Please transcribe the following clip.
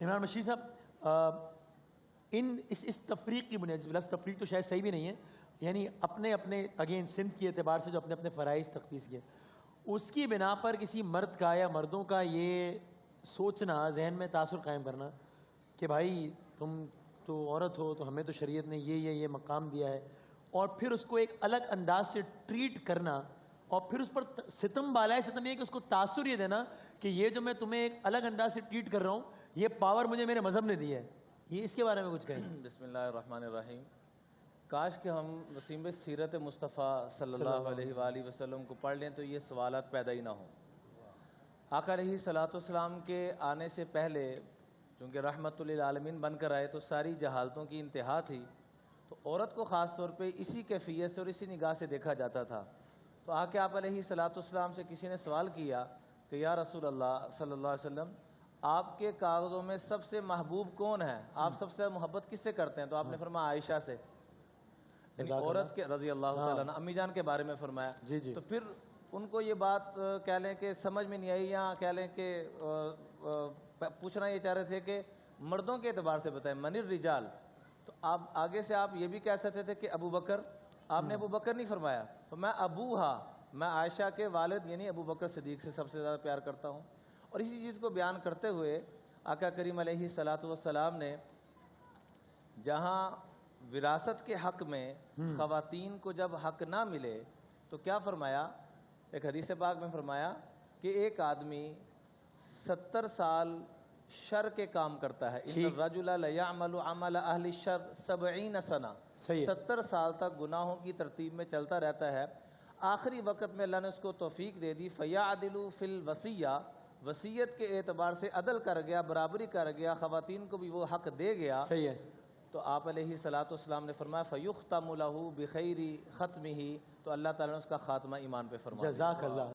عمران بشیر صاحب، اس تفریق کی بنیاد، لفظ تفریق تو شاید صحیح بھی نہیں ہے، یعنی اپنے اگین سمت کے اعتبار سے جو اپنے فرائض تخفیض کیے، اس کی بنا پر کسی مرد کا یا مردوں کا یہ سوچنا، ذہن میں تاثر قائم کرنا کہ بھائی تم تو عورت ہو تو ہمیں تو شریعت نے یہ مقام دیا ہے، اور پھر اس کو ایک الگ انداز سے ٹریٹ کرنا، اور پھر اس پر ستم بالائے ستم یہ کہ اس کو تاثر یہ دینا کہ یہ جو میں تمہیں ایک الگ انداز سے ٹریٹ کر رہا ہوں یہ پاور مجھے میرے مذہب نے دی ہے، یہ اس کے بارے میں کچھ کہیں؟ بسم اللہ الرحمن الرحیم۔ کاش کہ ہم وسیم سیرت مصطفیٰ صلی اللہ علیہ وآلہ وسلم کو پڑھ لیں تو یہ سوالات پیدا ہی نہ ہوں۔ آقا علیہ الصلوۃ والسلام کے آنے سے پہلے چونکہ رحمت للعالمین بن کر آئے تو ساری جہالتوں کی انتہا تھی، تو عورت کو خاص طور پہ اسی کیفیت سے اور اسی نگاہ سے دیکھا جاتا تھا۔ تو آ کے آپ علیہ الصلوۃ والسلام سے کسی نے سوال کیا کہ یا رسول اللہ صلی اللہ علیہ وسلم، آپ کے کاغذوں میں سب سے محبوب کون ہے، آپ سب سے محبت کس سے کرتے ہیں؟ تو آپ نے فرمایا عائشہ سے، یعنی عورت کے رضی اللہ تعالیٰ عنہ، امی جان کے بارے میں فرمایا۔ تو پھر ان کو یہ بات کہہ لیں کہ سمجھ میں نہیں آئی، یا کہہ لیں کہ پوچھنا یہ چاہ رہے تھے کہ مردوں کے اعتبار سے بتائیں من الرجال، تو آپ آگے سے آپ یہ بھی کہہ سکتے تھے کہ ابو بکر، آپ نے ابو بکر نہیں فرمایا، تو میں ابوہا، میں عائشہ کے والد یعنی ابو بکر صدیق سے سب سے زیادہ پیار کرتا ہوں۔ اور اسی چیز کو بیان کرتے ہوئے آقا کریم علیہ الصلوۃ والسلام نے جہاں وراثت کے حق میں خواتین کو جب حق نہ ملے تو کیا فرمایا؟ ایک حدیث پاک میں فرمایا کہ ایک آدمی 70 سال شر کے کام کرتا ہے، ان الرجل لیعمل عمل اہل الشر 70 سنہ، 70 سال تک گناہوں کی ترتیب میں چلتا رہتا ہے، آخری وقت میں اللہ نے اس کو توفیق دے دی، فیعدل فی الوصیہ، وصیت کے اعتبار سے عدل کر گیا، برابری کر گیا، خواتین کو بھی وہ حق دے گیا۔ صحیح ہے۔ تو آپ علیہ الصلوۃ والسلام نے فرمایا فیختم لہ بخیر ختمہ، تو اللہ تعالیٰ نے اس کا خاتمہ ایمان پہ فرمایا۔ جزاک اللہ۔